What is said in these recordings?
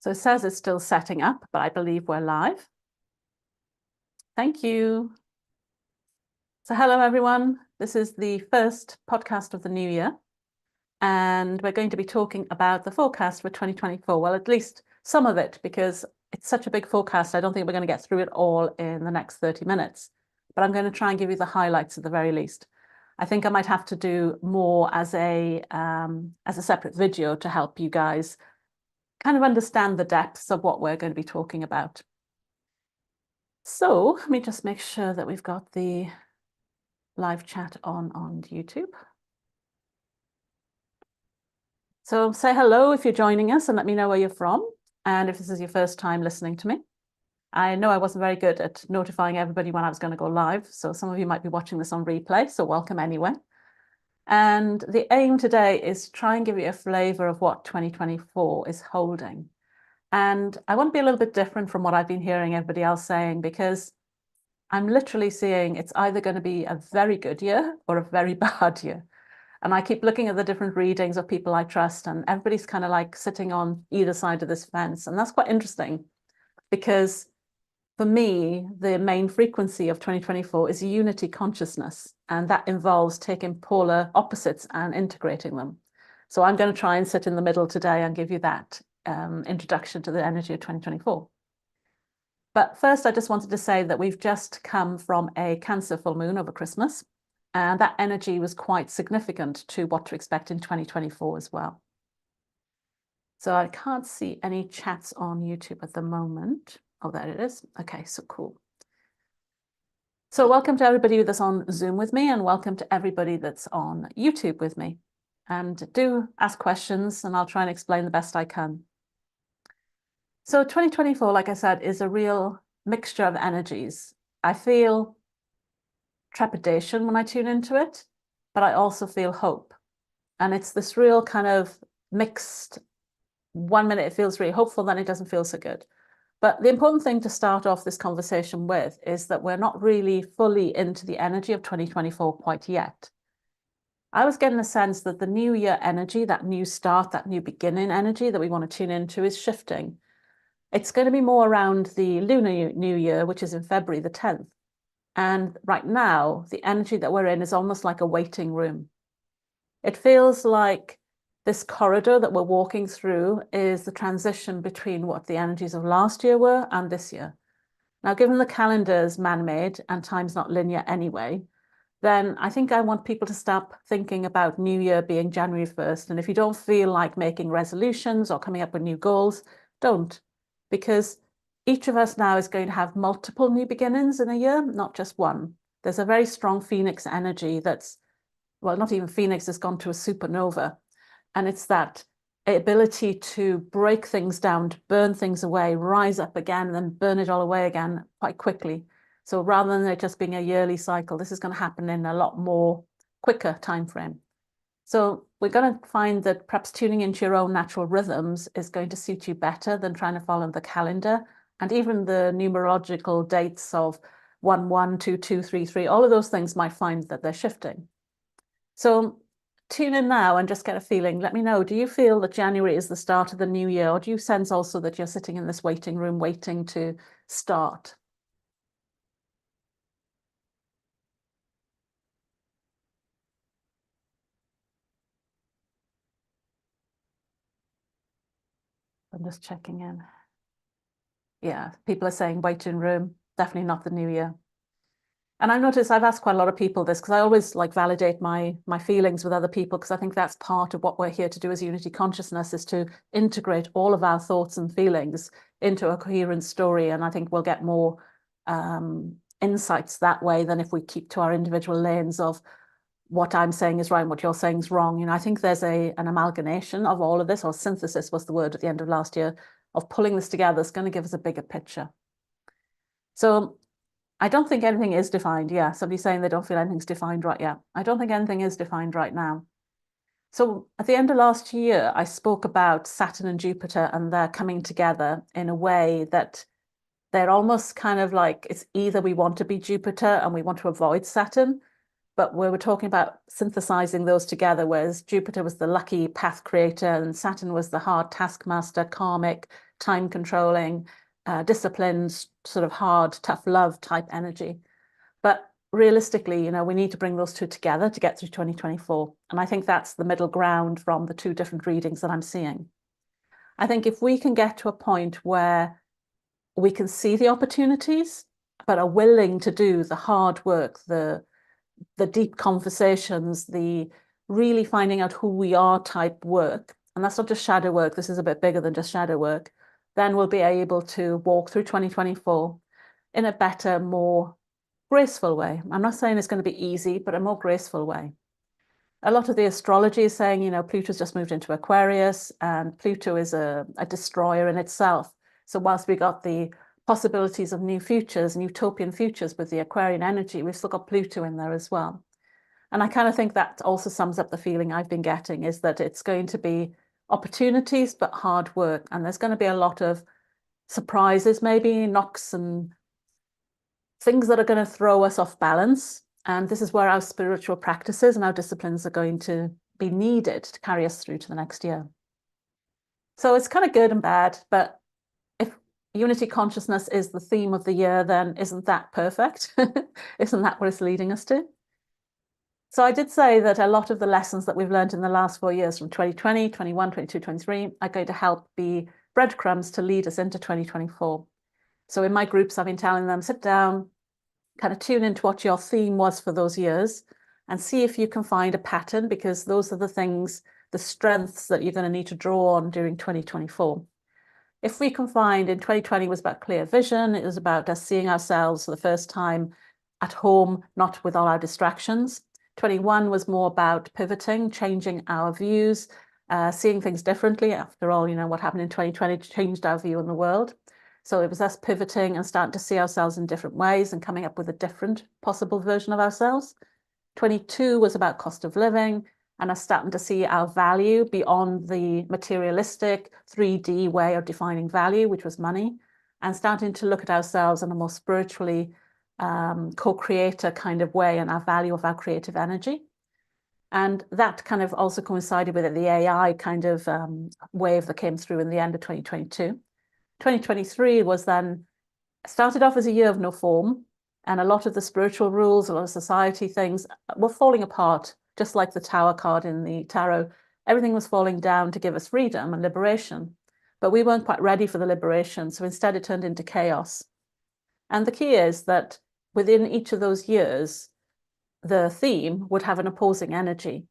So it says it's still setting up, but I believe we're live. Thank you. So hello, everyone. This is the first podcast of the new year, and we're going to be talking about the forecast for 2024. Well, at least some of it, because it's such a big forecast. I don't think we're going to get through it all in the next 30 minutes, but I'm going to try and give you the highlights at the very least. I think I might have to do more as a separate video to help you guys kind of understand the depths of what we're going to be talking about. So let me just make sure that we've got the live chat on YouTube. So say hello if you're joining us and let me know where you're from and if this is your first time listening to me. I know I wasn't very good at notifying everybody when I was going to go live, so some of you might be watching this on replay, so welcome anyway. And the aim today is to try and give you a flavour of what 2024 is holding. And I want to be a little bit different from what I've been hearing everybody else saying, because I'm literally seeing it's either going to be a very good year or a very bad year. And I keep looking at the different readings of people I trust, and everybody's kind of like sitting on either side of this fence. And that's quite interesting, because for me, the main frequency of 2024 is unity consciousness. And that involves taking polar opposites and integrating them. So I'm going to try and sit in the middle today and give you that introduction to the energy of 2024. But first, I just wanted to say that we've just come from a Cancer full moon over Christmas, and that energy was quite significant to what to expect in 2024 as well. So I can't see any chats on YouTube at the moment. Oh, there it is. Okay, so cool. So welcome to everybody that's on Zoom with me, and welcome to everybody that's on YouTube with me. And do ask questions, and I'll try and explain the best I can. So 2024, like I said, is a real mixture of energies. I feel trepidation when I tune into it, but I also feel hope. And it's this real kind of mixed, 1 minute it feels really hopeful, then it doesn't feel so good. But the important thing to start off this conversation with is that we're not really fully into the energy of 2024 quite yet. I was getting a sense that the new year energy, that new start, that new beginning energy that we want to tune into is shifting. It's going to be more around the lunar new year, which is in February the 10th. And right now, the energy that we're in is almost like a waiting room. It feels like this corridor that we're walking through is the transition between what the energies of last year were and this year. Now, given the calendar is man-made and time's not linear anyway, then I think I want people to stop thinking about New Year being January 1st. And if you don't feel like making resolutions or coming up with new goals, don't. Because each of us now is going to have multiple new beginnings in a year, not just one. There's a very strong Phoenix energy that's, well, not even Phoenix, has gone to a supernova. And it's that ability to break things down, to burn things away, rise up again, and then burn it all away again quite quickly. So rather than it just being a yearly cycle, this is going to happen in a lot more quicker time frame. So we're going to find that perhaps tuning into your own natural rhythms is going to suit you better than trying to follow the calendar. And even the numerological dates of 1-1, 2-2, 3-3, all of those things might find that they're shifting. So tune in now and just get a feeling. Let me know, do you feel that January is the start of the new year, or do you sense also that you're sitting in this waiting room waiting to start? I'm just checking in. Yeah, people are saying waiting room, definitely not the new year. And I've noticed I've asked quite a lot of people this, because I always like validate my feelings with other people, because I think that's part of what we're here to do as unity consciousness, is to integrate all of our thoughts and feelings into a coherent story. And I think we'll get more insights that way than if we keep to our individual lanes of what I'm saying is right and what you're saying is wrong. You know, I think there's an amalgamation of all of this, or synthesis was the word at the end of last year, of pulling this together. It's going to give us a bigger picture. So I don't think anything is defined. Yeah, somebody's saying they don't feel anything's defined right yet. I don't think anything is defined right now. So at the end of last year, I spoke about Saturn and Jupiter, and they're coming together in a way that they're almost kind of like, it's either we want to be Jupiter and we want to avoid Saturn, but we were talking about synthesizing those together, whereas Jupiter was the lucky path creator and Saturn was the hard taskmaster, karmic, time controlling, disciplined, sort of hard, tough love type energy. But realistically, we need to bring those two together to get through 2024. And I think that's the middle ground from the two different readings that I'm seeing. I think if we can get to a point where we can see the opportunities, but are willing to do the hard work, the deep conversations, the really finding out who we are type work, and that's not just shadow work, this is a bit bigger than just shadow work, then we'll be able to walk through 2024 in a better, more graceful way. I'm not saying it's going to be easy, but a more graceful way. A lot of the astrology is saying, Pluto's just moved into Aquarius, and Pluto is a destroyer in itself. So whilst we got the possibilities of new futures and utopian futures with the Aquarian energy, we've still got Pluto in there as well. And I kind of think that also sums up the feeling I've been getting, is that it's going to be opportunities, but hard work. And there's going to be a lot of surprises, maybe knocks and things that are going to throw us off balance. And this is where our spiritual practices and our disciplines are going to be needed to carry us through to the next year. So it's kind of good and bad, but if unity consciousness is the theme of the year, then isn't that perfect? Isn't that what it's leading us to? So I did say that a lot of the lessons that we've learned in the last 4 years from 2020, 21, 22, 23 are going to help be breadcrumbs to lead us into 2024. So in my groups, I've been telling them, sit down, kind of tune into what your theme was for those years and see if you can find a pattern, because those are the things, the strengths that you're going to need to draw on during 2024. If we can find, in 2020 was about clear vision, it was about us seeing ourselves for the first time at home, not with all our distractions. 21 was more about pivoting, changing our views, seeing things differently. After all, what happened in 2020 changed our view on the world. So it was us pivoting and starting to see ourselves in different ways and coming up with a different possible version of ourselves. 22 was about cost of living and us starting to see our value beyond the materialistic 3D way of defining value, which was money, and starting to look at ourselves in a more spiritually co-creator kind of way and our value of our creative energy. And that kind of also coincided with the AI kind of wave that came through in the end of 2022. 2023 was then started off as a year of no form, and a lot of the spiritual rules, a lot of society things were falling apart, just like the Tower card in the tarot. Everything was falling down to give us freedom and liberation, but we weren't quite ready for the liberation, so instead it turned into chaos. And the key is that within each of those years, the theme would have an opposing energy.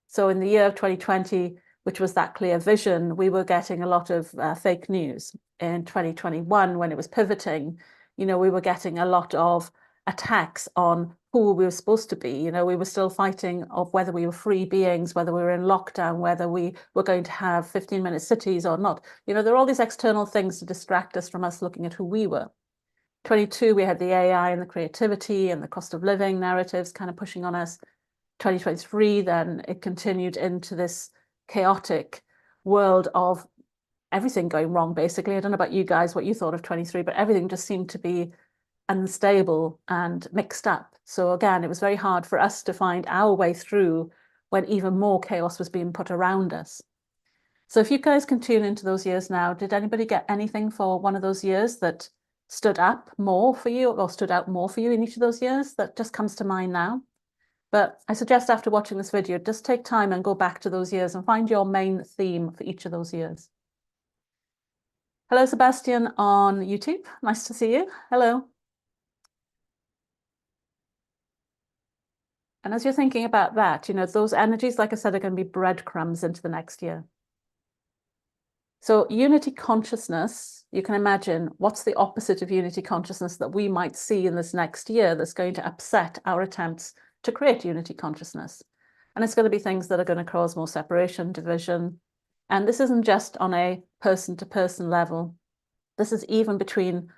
So in the year of 2020, which was that clear vision, we were getting a lot of fake news. In 2021, when it was pivoting, we were getting a lot of attacks on who we were supposed to be. We were still fighting of whether we were free beings, whether we were in lockdown, whether we were going to have 15-minute cities or not. There are all these external things to distract us from us looking at who we were. 22, we had the AI and the creativity and the cost of living narratives kind of pushing on us. 2023, then it continued into this chaotic world of everything going wrong, basically. I don't know about you guys, what you thought of 23, but everything just seemed to be unstable and mixed up. So again, it was very hard for us to find our way through when even more chaos was being put around us. So if you guys can tune into those years now, did anybody get anything for one of those years that stood up more for you or stood out more for you in each of those years that just comes to mind now? But I suggest after watching this video, just take time and go back to those years and find your main theme for each of those years. Hello, Sebastian on YouTube. Nice to see you. Hello. And as you're thinking about that, those energies, like I said, are going to be breadcrumbs into the next year. So unity consciousness, you can imagine what's the opposite of unity consciousness that we might see in this next year that's going to upset our attempts to create unity consciousness. And it's going to be things that are going to cause more separation, division. And this isn't just on a person-to-person level. This is even between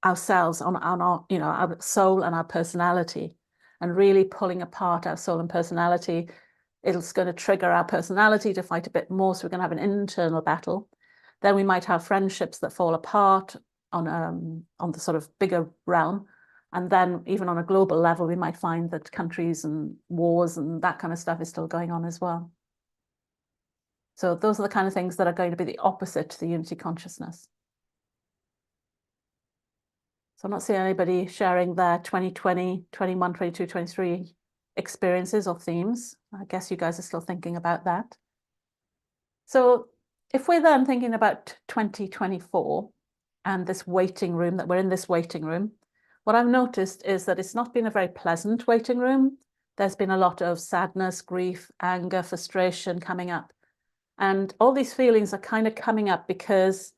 ourselves, on our, our soul and our personality, and really pulling apart our soul and personality. It's going to trigger our personality to fight a bit more, so we're going to have an internal battle. Then we might have friendships that fall apart on the sort of bigger realm. And then even on a global level, we might find that countries and wars and that kind of stuff is still going on as well. So those are the kind of things that are going to be the opposite to the unity consciousness. So I'm not seeing anybody sharing their 2020, 21, 22, 23 experiences or themes. I guess you guys are still thinking about that. So if we're then thinking about 2024 and this waiting room, that we're in this waiting room, what I've noticed is that it's not been a very pleasant waiting room. There's been a lot of sadness, grief, anger, frustration coming up. And all these feelings are kind of coming up because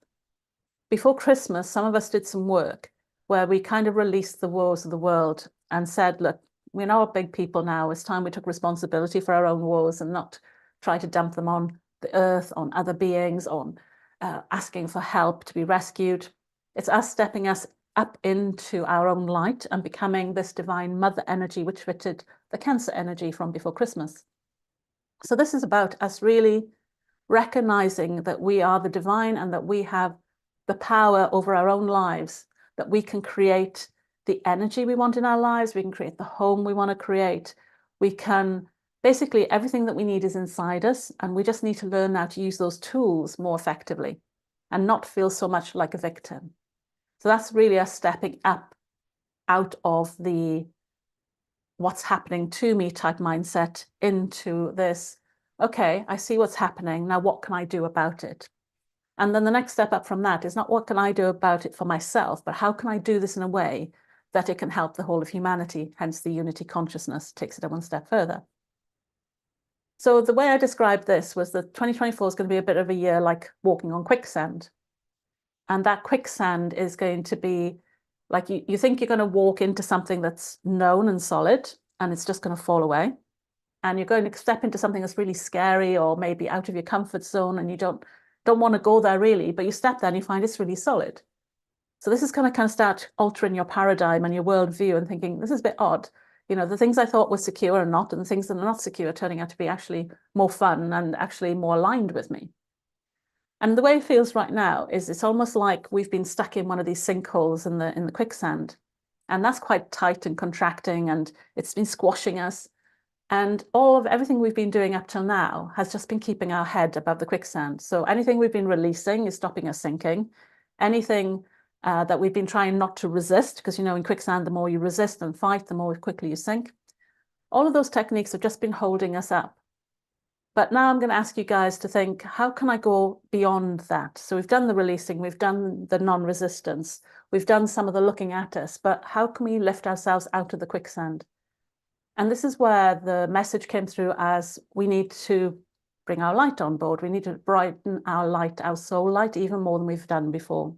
before Christmas, some of us did some work where we kind of released the woes of the world and said, look, we're not big people now. It's time we took responsibility for our own woes and not try to dump them on the earth, on other beings, on asking for help to be rescued. It's us stepping us up into our own light and becoming this divine mother energy, which fitted the Cancer energy from before Christmas. So this is about us really recognizing that we are the divine and that we have the power over our own lives, that we can create the energy we want in our lives, we can create the home we want to create, we can basically, everything that we need is inside us, and we just need to learn how to use those tools more effectively and not feel so much like a victim. So that's really us stepping up out of the what's happening to me type mindset into this, okay, I see what's happening, now what can I do about it? And then the next step up from that is not what can I do about it for myself, but how can I do this in a way that it can help the whole of humanity, hence the unity consciousness takes it one step further. So the way I described this was that 2024 is going to be a bit of a year like walking on quicksand. And that quicksand is going to be like you think you're going to walk into something that's known and solid, and it's just going to fall away. And you're going to step into something that's really scary or maybe out of your comfort zone, and you don't want to go there really, but you step there and you find it's really solid. So this is going to kind of start altering your paradigm and your worldview and thinking, this is a bit odd. You know, the things I thought were secure are not, and the things that are not secure are turning out to be actually more fun and actually more aligned with me. And the way it feels right now is it's almost like we've been stuck in one of these sinkholes in the quicksand. And that's quite tight and contracting, and it's been squashing us. And all of everything we've been doing up till now has just been keeping our head above the quicksand. So anything we've been releasing is stopping us sinking. Anything that we've been trying not to resist, because, you know, in quicksand, the more you resist and fight, the more quickly you sink. All of those techniques have just been holding us up. But now I'm going to ask you guys to think, how can I go beyond that? So we've done the releasing, we've done the non-resistance, we've done some of the looking at us, but how can we lift ourselves out of the quicksand? And this is where the message came through as we need to bring our light on board. We need to brighten our light, our soul light, even more than we've done before.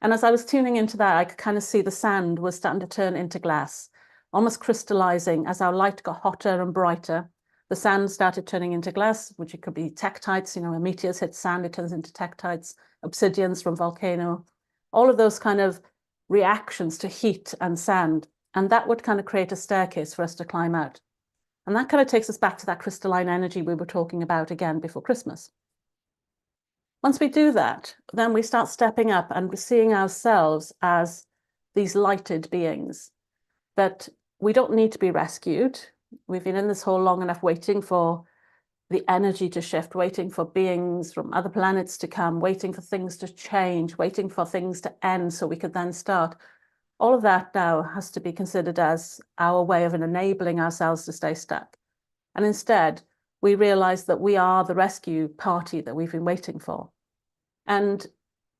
And as I was tuning into that, I could kind of see the sand was starting to turn into glass, almost crystallizing as our light got hotter and brighter. The sand started turning into glass, which it could be tektites, you know, when meteors hit sand, it turns into tektites, obsidians from volcano, all of those kind of reactions to heat and sand. And that would kind of create a staircase for us to climb out. And that kind of takes us back to that crystalline energy we were talking about again before Christmas. Once we do that, then we start stepping up and seeing ourselves as these lighted beings, that we don't need to be rescued. We've been in this hole long enough waiting for the energy to shift, waiting for beings from other planets to come, waiting for things to change, waiting for things to end so we could then start. All of that now has to be considered as our way of enabling ourselves to stay stuck. And instead, we realize that we are the rescue party that we've been waiting for. And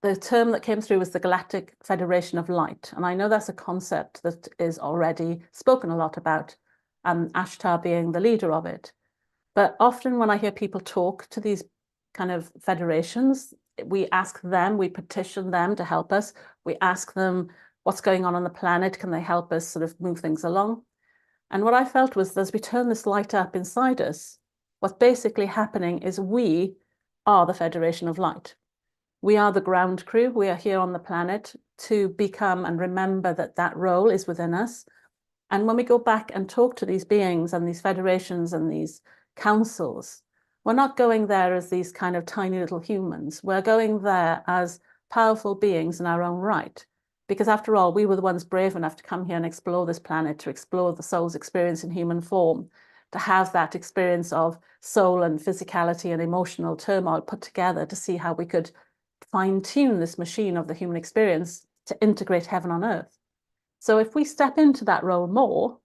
the term that came through was the Galactic Federation of Light. And I know that's a concept that is already spoken a lot about, Ashtar being the leader of it. But often when I hear people talk to these kind of federations, we ask them, we petition them to help us. We ask them what's going on the planet. Can they help us sort of move things along? And what I felt was as we turn this light up inside us, what's basically happening is we are the Federation of Light. We are the ground crew. We are here on the planet to become and remember that that role is within us. And when we go back and talk to these beings and these federations and these councils, we're not going there as these kind of tiny little humans. We're going there as powerful beings in our own right. Because after all, we were the ones brave enough to come here and explore this planet, to explore the soul's experience in human form, to have that experience of soul and physicality and emotional turmoil put together to see how we could fine-tune this machine of the human experience to integrate heaven on earth. So if we step into that role more,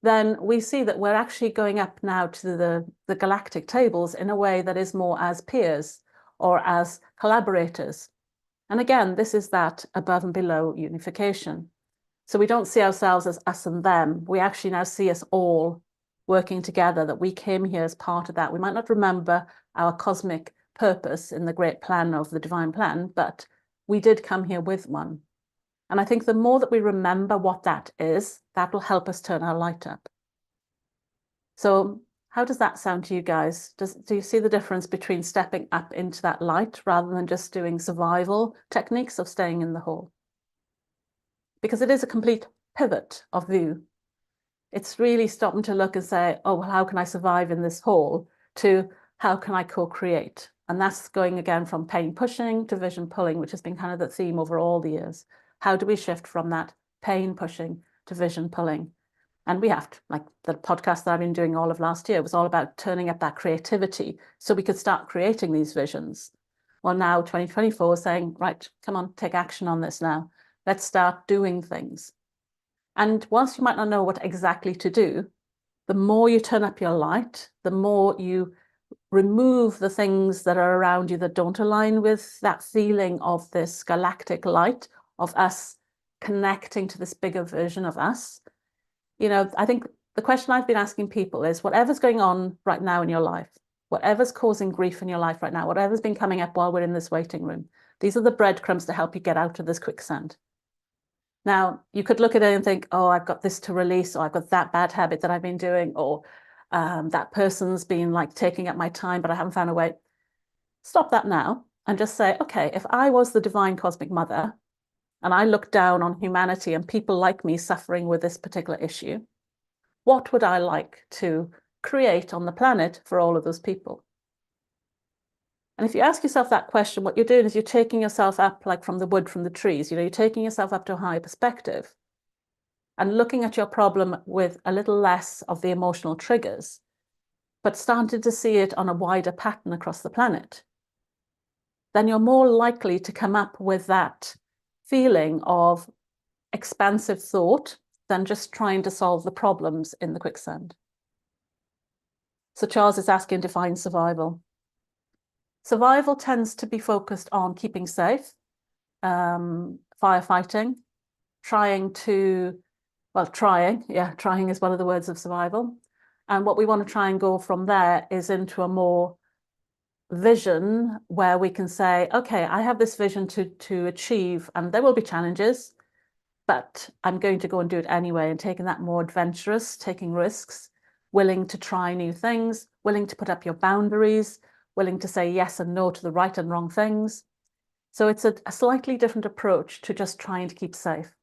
then we see that we're actually going up now to the galactic tables in a way that is more as peers or as collaborators. And again, this is that above and below unification. So we don't see ourselves as us and them. We actually now see us all working together, that we came here as part of that. We might not remember our cosmic purpose in the great plan of the divine plan, but we did come here with one. And I think the more that we remember what that is, that will help us turn our light up. So how does that sound to you guys? Do you see the difference between stepping up into that light rather than just doing survival techniques of staying in the hole? Because it is a complete pivot of view. It's really stopping to look and say, oh, well, how can I survive in this hole, to how can I co-create? And that's going again from pain pushing to vision pulling, which has been kind of the theme over all the years. How do we shift from that pain pushing to vision pulling? And we have to, like the podcast that I've been doing all of last year was all about turning up that creativity so we could start creating these visions. Well, now 2024 is saying, right, come on, take action on this now. Let's start doing things. And whilst you might not know what exactly to do, the more you turn up your light, the more you remove the things that are around you that don't align with that feeling of this galactic light, of us connecting to this bigger version of us. You know, I think the question I've been asking people is, whatever's going on right now in your life, whatever's causing grief in your life right now, whatever's been coming up while we're in this waiting room, these are the breadcrumbs to help you get out of this quicksand. Now, you could look at it and think, oh, I've got this to release, or I've got that bad habit that I've been doing, or that person's been like taking up my time, but I haven't found a way. Stop that now and just say, okay, if I was the divine cosmic mother and I looked down on humanity and people like me suffering with this particular issue, what would I like to create on the planet for all of those people? And if you ask yourself that question, what you're doing is you're taking yourself up like from the wood, from the trees, you know, you're taking yourself up to a higher perspective and looking at your problem with a little less of the emotional triggers, but starting to see it on a wider pattern across the planet. Then you're more likely to come up with that feeling of expansive thought than just trying to solve the problems in the quicksand. So Charles is asking, define survival. Survival tends to be focused on keeping safe, firefighting, trying is one of the words of survival. And what we want to try and go from there is into a more vision where we can say, okay, I have this vision to achieve, and there will be challenges, but I'm going to go and do it anyway, and taking that more adventurous, taking risks, willing to try new things, willing to put up your boundaries, willing to say yes and no to the right and wrong things. So it's a slightly different approach to just trying to keep safe.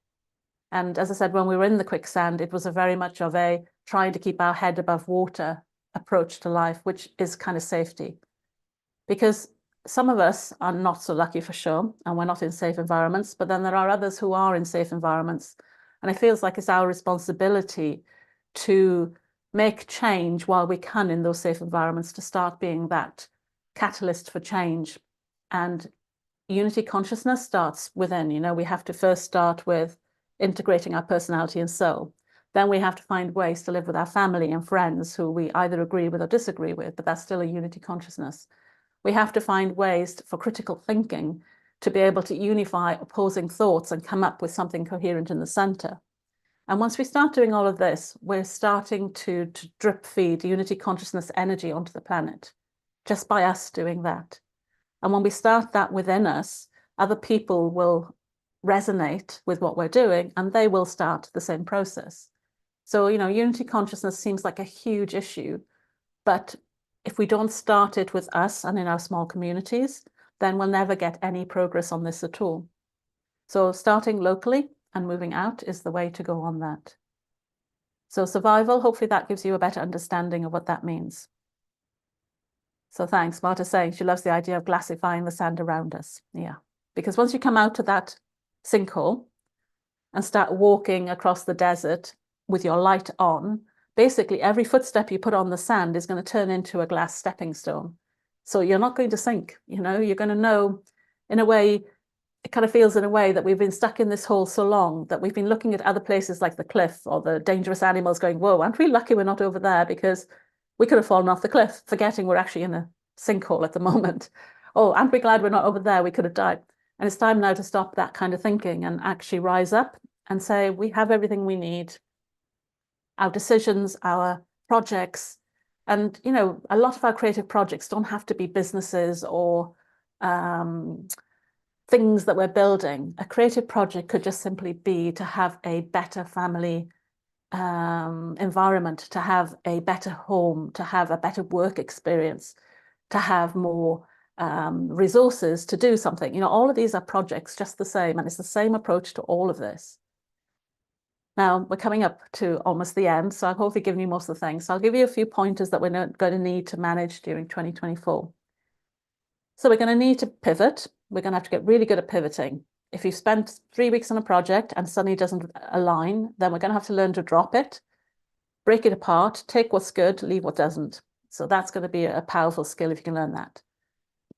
And as I said, when we were in the quicksand, it was a very much of a trying to keep our head above water approach to life, which is kind of safety. Because some of us are not so lucky for sure, and we're not in safe environments, but then there are others who are in safe environments. And it feels like it's our responsibility to make change while we can in those safe environments, to start being that catalyst for change. And unity consciousness starts within. You know, we have to first start with integrating our personality and soul. Then we have to find ways to live with our family and friends who we either agree with or disagree with, but that's still a unity consciousness. We have to find ways for critical thinking to be able to unify opposing thoughts and come up with something coherent in the center. And once we start doing all of this, we're starting to drip feed unity consciousness energy onto the planet, just by us doing that. And when we start that within us, other people will resonate with what we're doing, and they will start the same process. So, you know, unity consciousness seems like a huge issue, but if we don't start it with us and in our small communities, then we'll never get any progress on this at all. So starting locally and moving out is the way to go on that. So survival, hopefully that gives you a better understanding of what that means. So thanks. Marta's saying she loves the idea of glassifying the sand around us. Yeah, because once you come out of that sinkhole and start walking across the desert with your light on, basically every footstep you put on the sand is going to turn into a glass stepping stone. So you're not going to sink, you know, you're going to know, in a way, it kind of feels in a way that we've been stuck in this hole so long that we've been looking at other places like the cliff or the dangerous animals going, whoa, aren't we lucky we're not over there, because we could have fallen off the cliff, forgetting we're actually in a sinkhole at the moment. Oh, aren't we glad we're not over there? We could have died. And it's time now to stop that kind of thinking and actually rise up and say, we have everything we need. Our decisions, our projects, and, you know, a lot of our creative projects don't have to be businesses or things that we're building. A creative project could just simply be to have a better family environment, to have a better home, to have a better work experience, to have more resources to do something. You know, all of these are projects just the same, and it's the same approach to all of this. Now, we're coming up to almost the end, so I've hopefully given you most of the things. So I'll give you a few pointers that we're going to need to manage during 2024. So we're going to need to pivot. We're going to have to get really good at pivoting. If you've spent 3 weeks on a project and suddenly doesn't align, then we're going to have to learn to drop it, break it apart, take what's good, leave what doesn't. So that's going to be a powerful skill if you can learn that.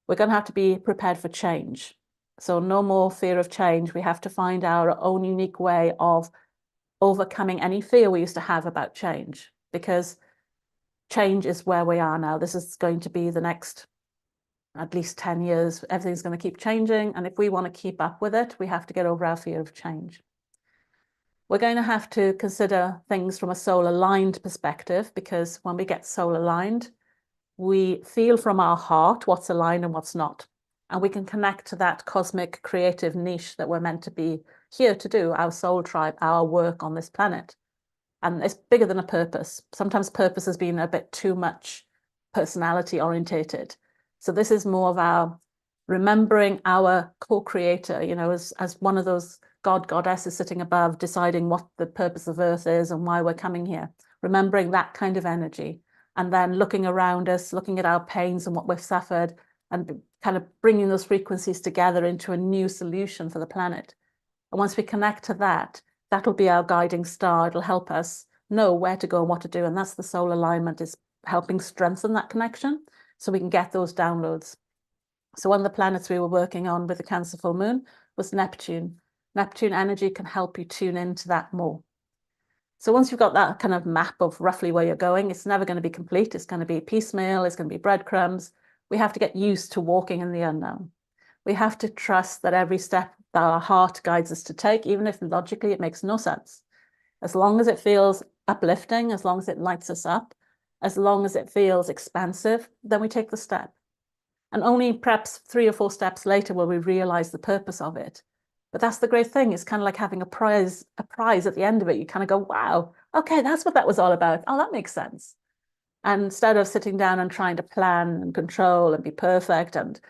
We're going to have to be prepared for change. So no more fear of change. We have to find our own unique way of overcoming any fear we used to have about change, because change is where we are now. This is going to be the next at least 10 years. Everything's going to keep changing. And if we want to keep up with it, we have to get over our fear of change. We're going to have to consider things from a soul aligned perspective, because when we get soul aligned, we feel from our heart what's aligned and what's not. And we can connect to that cosmic creative niche that we're meant to be here to do, our soul tribe, our work on this planet. And it's bigger than a purpose. Sometimes purpose has been a bit too much personality orientated. So this is more of our remembering our co-creator, you know, as one of those goddesses sitting above, deciding what the purpose of Earth is and why we're coming here. Remembering that kind of energy, and then looking around us, looking at our pains and what we've suffered, and kind of bringing those frequencies together into a new solution for the planet. And once we connect to that, that'll be our guiding star. It'll help us know where to go and what to do. And that's the soul alignment, is helping strengthen that connection so we can get those downloads. So one of the planets we were working on with the Cancer full moon was Neptune. Neptune energy can help you tune into that more. So once you've got that kind of map of roughly where you're going, it's never going to be complete. It's going to be piecemeal. It's going to be breadcrumbs. We have to get used to walking in the unknown. We have to trust that every step that our heart guides us to take, even if logically it makes no sense, as long as it feels uplifting, as long as it lights us up, as long as it feels expansive, then we take the step. And only perhaps 3 or 4 steps later will we realize the purpose of it. But that's the great thing. It's kind of like having a prize at the end of it. You kind of go, wow, okay, that's what that was all about. Oh, that makes sense. And instead of sitting down and trying to plan and control and be perfect and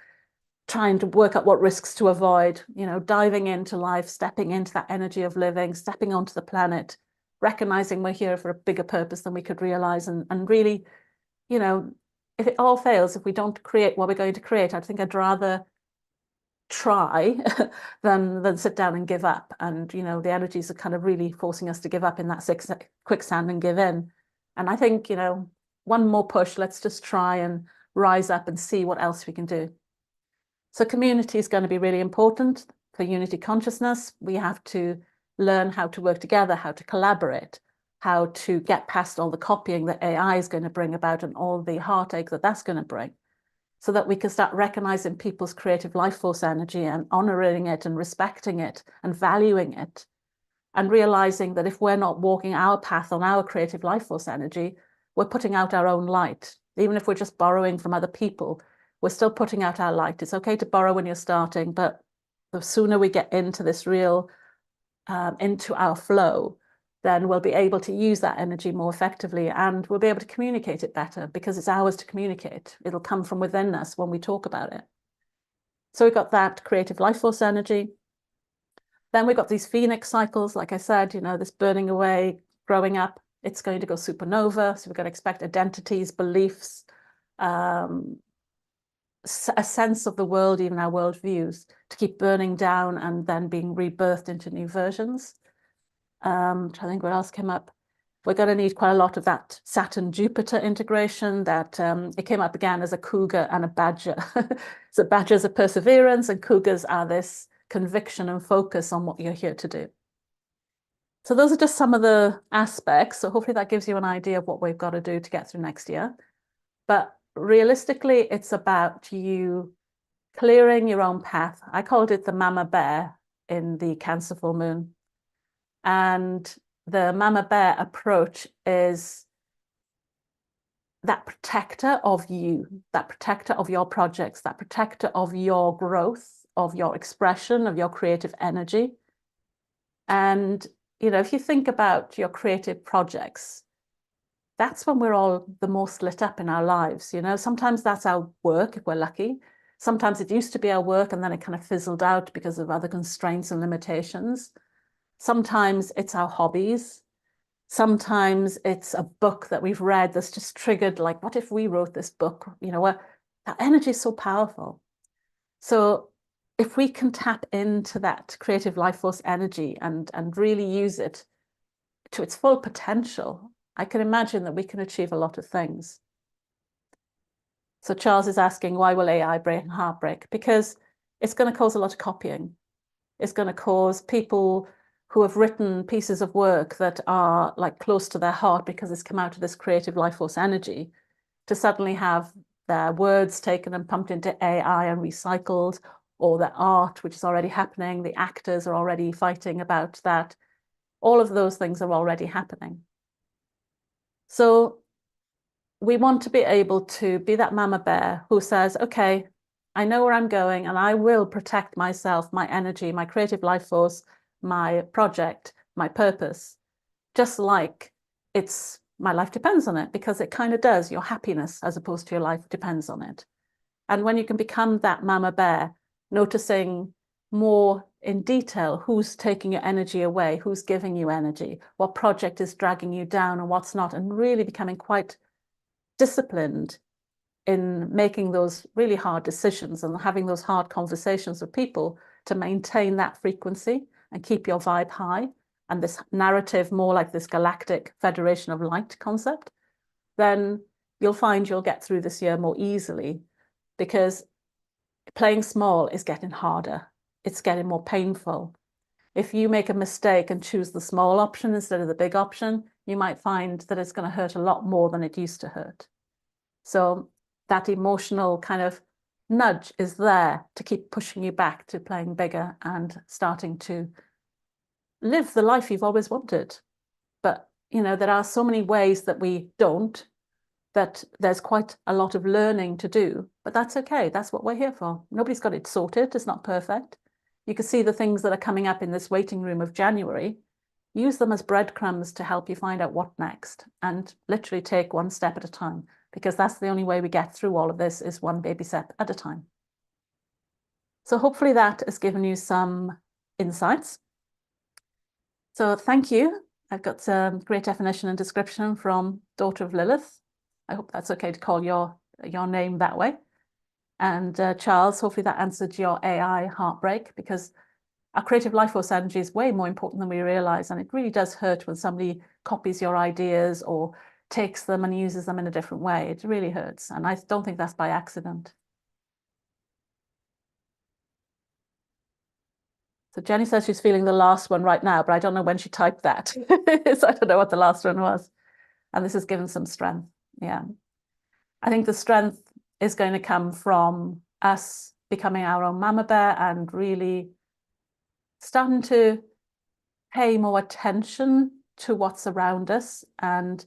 trying to work out what risks to avoid, you know, diving into life, stepping into that energy of living, stepping onto the planet, recognizing we're here for a bigger purpose than we could realize. And really, you know, if it all fails, if we don't create what we're going to create, I think I'd rather try than sit down and give up. And, you know, the energies are kind of really forcing us to give up in that quicksand and give in. And I think, you know, one more push, let's just try and rise up and see what else we can do. So community is going to be really important for unity consciousness. We have to learn how to work together, how to collaborate, how to get past all the copying that AI is going to bring about and all the heartache that that's going to bring, so that we can start recognizing people's creative life force energy and honoring it and respecting it and valuing it, and realizing that if we're not walking our path on our creative life force energy, we're putting out our own light. Even if we're just borrowing from other people, we're still putting out our light. It's okay to borrow when you're starting, but the sooner we get into this real, into our flow, then we'll be able to use that energy more effectively, and we'll be able to communicate it better because it's ours to communicate. It'll come from within us when we talk about it. So we've got that creative life force energy. Then we've got these phoenix cycles. Like I said, you know, this burning away, growing up, it's going to go supernova. So we've got to expect identities, beliefs, a sense of the world, even our worldviews, to keep burning down and then being rebirthed into new versions. I think what else came up. We're going to need quite a lot of that Saturn-Jupiter integration. That it came up again as a cougar and a badger. So badgers are perseverance and cougars are this conviction and focus on what you're here to do. So those are just some of the aspects. So hopefully that gives you an idea of what we've got to do to get through next year. But realistically, it's about you clearing your own path. I called it the mama bear in the Cancer full moon. And the mama bear approach is that protector of you, that protector of your projects, that protector of your growth, of your expression, of your creative energy. And, you know, if you think about your creative projects, that's when we're all the most lit up in our lives. You know, sometimes that's our work if we're lucky. Sometimes it used to be our work and then it kind of fizzled out because of other constraints and limitations. Sometimes it's our hobbies. Sometimes it's a book that we've read that's just triggered, like, what if we wrote this book? You know, where that energy is so powerful. So if we can tap into that creative life force energy and really use it to its full potential, I can imagine that we can achieve a lot of things. So Charles is asking, why will AI bring heartbreak? Because it's going to cause a lot of copying. It's going to cause people who have written pieces of work that are like close to their heart because it's come out of this creative life force energy to suddenly have their words taken and pumped into AI and recycled, or their art, which is already happening. The actors are already fighting about that. All of those things are already happening. So we want to be able to be that mama bear who says, okay, I know where I'm going and I will protect myself, my energy, my creative life force, my project, my purpose, just like it's my life depends on it, because it kind of does. Your happiness as opposed to your life depends on it. And when you can become that mama bear, noticing more in detail who's taking your energy away, who's giving you energy, what project is dragging you down and what's not, and really becoming quite disciplined in making those really hard decisions and having those hard conversations with people to maintain that frequency and keep your vibe high, and this narrative more like this galactic federation of light concept, then you'll find you'll get through this year more easily, because playing small is getting harder. It's getting more painful. If you make a mistake and choose the small option instead of the big option, you might find that it's going to hurt a lot more than it used to hurt. So that emotional kind of nudge is there to keep pushing you back to playing bigger and starting to live the life you've always wanted. But, you know, there are so many ways that we don't, that there's quite a lot of learning to do, but that's okay. That's what we're here for. Nobody's got it sorted. It's not perfect. You can see the things that are coming up in this waiting room of January. Use them as breadcrumbs to help you find out what next, and literally take one step at a time, because that's the only way we get through all of this, is one baby step at a time. So hopefully that has given you some insights. So thank you. I've got some great definition and description from Daughter of Lilith. I hope that's okay to call your name that way. And Charles, hopefully that answered your AI heartbreak, because our creative life force energy is way more important than we realize. And it really does hurt when somebody copies your ideas or takes them and uses them in a different way. It really hurts. And I don't think that's by accident. So Jenny says she's feeling the last one right now, but I don't know when she typed that. So I don't know what the last one was. And this has given some strength. Yeah. I think the strength is going to come from us becoming our own mama bear and really starting to pay more attention to what's around us, and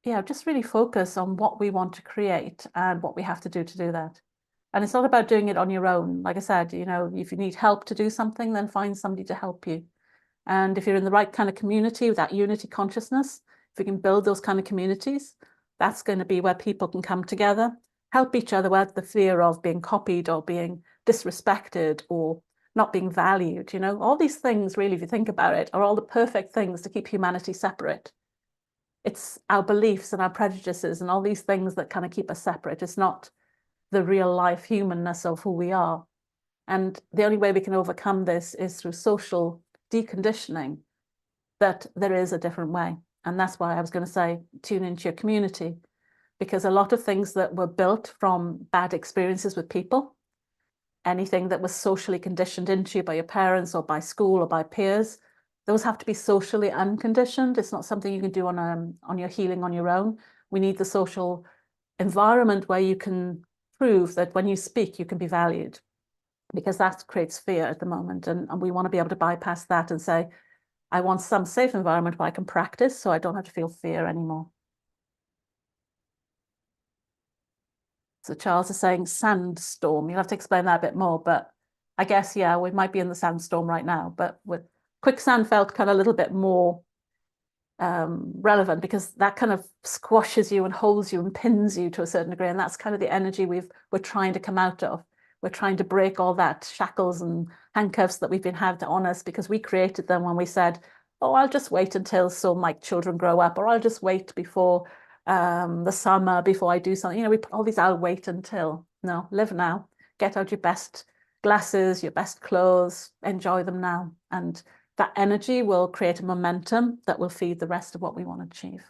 yeah, just really focus on what we want to create and what we have to do that. And it's not about doing it on your own. Like I said, you know, if you need help to do something, then find somebody to help you. And if you're in the right kind of community with that unity consciousness, if we can build those kind of communities, that's going to be where people can come together, help each other without the fear of being copied or being disrespected or not being valued. You know, all these things, really, if you think about it, are all the perfect things to keep humanity separate. It's our beliefs and our prejudices and all these things that kind of keep us separate. It's not the real life humanness of who we are. And the only way we can overcome this is through social deconditioning that there is a different way. And that's why I was going to say, tune into your community, because a lot of things that were built from bad experiences with people anything that was socially conditioned into you by your parents or by school or by peers. Those have to be socially unconditioned. It's not something you can do on your healing on your own. We need the social environment where you can prove that when you speak, you can be valued, because that creates fear at the moment. And we want to be able to bypass that and say, I want some safe environment where I can practice so I don't have to feel fear anymore. So Charles is saying sandstorm. You'll have to explain that a bit more, but I guess, yeah, we might be in the sandstorm right now, but with quicksand felt kind of a little bit more relevant, because that kind of squashes you and holds you and pins you to a certain degree. And that's kind of the energy we're trying to come out of. We're trying to break all that shackles and handcuffs that we've been had on us, because we created them when we said, oh, I'll just wait until so my children grow up, or I'll just wait before the summer before I do something. You know, we put all these, I'll wait until. No, live now. Get out your best glasses, your best clothes, enjoy them now. And that energy will create a momentum that will feed the rest of what we want to achieve.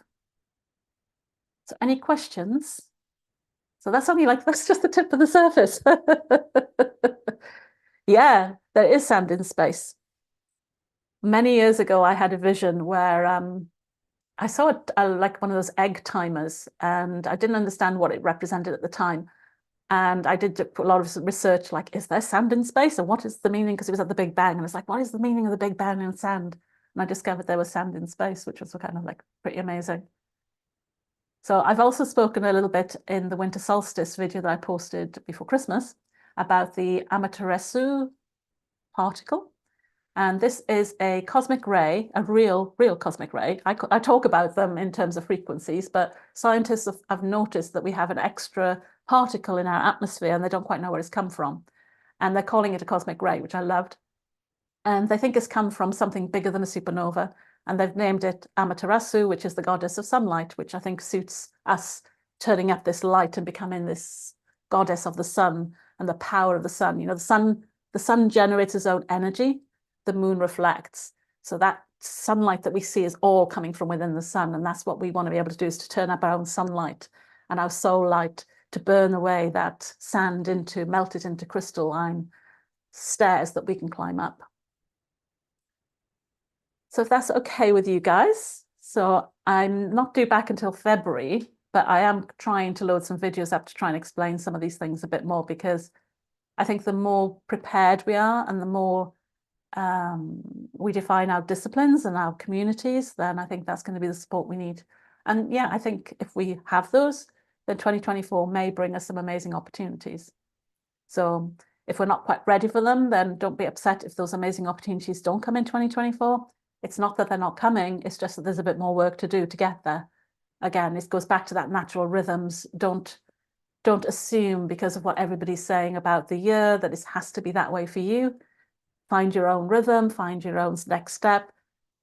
So any questions? So that's only like, that's just the tip of the surface. Yeah, there is sand in space. Many years ago, I had a vision where I saw it like one of those egg timers, and I didn't understand what it represented at the time. And I did a lot of research, like, is there sand in space? And what is the meaning? Because it was at the Big Bang. And it's like, what is the meaning of the Big Bang and sand? And I discovered there was sand in space, which was kind of like pretty amazing. So I've also spoken a little bit in the winter solstice video that I posted before Christmas about the Amaterasu particle. And this is a cosmic ray, a real cosmic ray. I talk about them in terms of frequencies, but scientists have noticed that we have an extra particle in our atmosphere and they don't quite know where it's come from. And they're calling it a cosmic ray, which I loved. And they think it's come from something bigger than a supernova. And they've named it Amaterasu, which is the goddess of sunlight, which I think suits us turning up this light and becoming this goddess of the sun and the power of the sun. You know, the sun generates its own energy. The moon reflects. So that sunlight that we see is all coming from within the sun. And that's what we want to be able to do, is to turn up our own sunlight and our soul light, to burn away that sand melt it into crystalline stairs that we can climb up. So if that's okay with you guys, so I'm not due back until February, but I am trying to load some videos up to try and explain some of these things a bit more, because I think the more prepared we are and the more we define our disciplines and our communities, then I think that's going to be the support we need. And yeah, I think if we have those, then 2024 may bring us some amazing opportunities. So if we're not quite ready for them, then don't be upset if those amazing opportunities don't come in 2024. It's not that they're not coming, it's just that there's a bit more work to do to get there. Again, it goes back to that natural rhythms. Don't assume because of what everybody's saying about the year that it has to be that way for you. Find your own rhythm, find your own next step,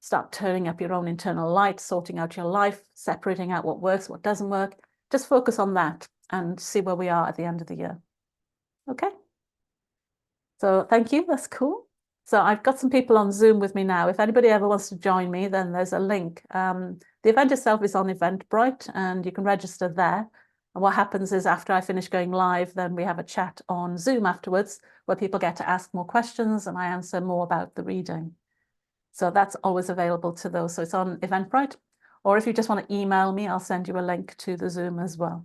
start turning up your own internal light, sorting out your life, separating out what works, what doesn't work. Just focus on that and see where we are at the end of the year. Okay. So thank you, that's cool. So I've got some people on Zoom with me now. If anybody ever wants to join me, then there's a link. The event itself is on Eventbrite and you can register there. And what happens is after I finish going live, then we have a chat on Zoom afterwards where people get to ask more questions and I answer more about the reading. So that's always available to those. So it's on Eventbrite. Or if you just want to email me, I'll send you a link to the Zoom as well.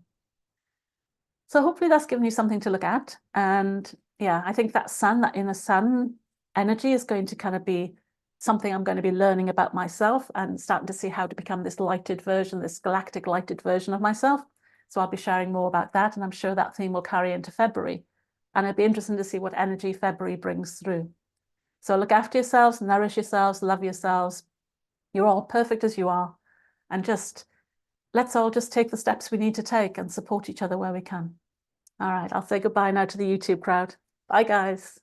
So hopefully that's given you something to look at. And yeah, I think that sun, that inner sun energy is going to kind of be something I'm going to be learning about myself and starting to see how to become this lighted version, this galactic lighted version of myself. So I'll be sharing more about that, and I'm sure that theme will carry into February. And it'll be interesting to see what energy February brings through. So look after yourselves, nourish yourselves, love yourselves. You're all perfect as you are. And let's all just take the steps we need to take and support each other where we can. All right, I'll say goodbye now to the YouTube crowd. Bye, guys.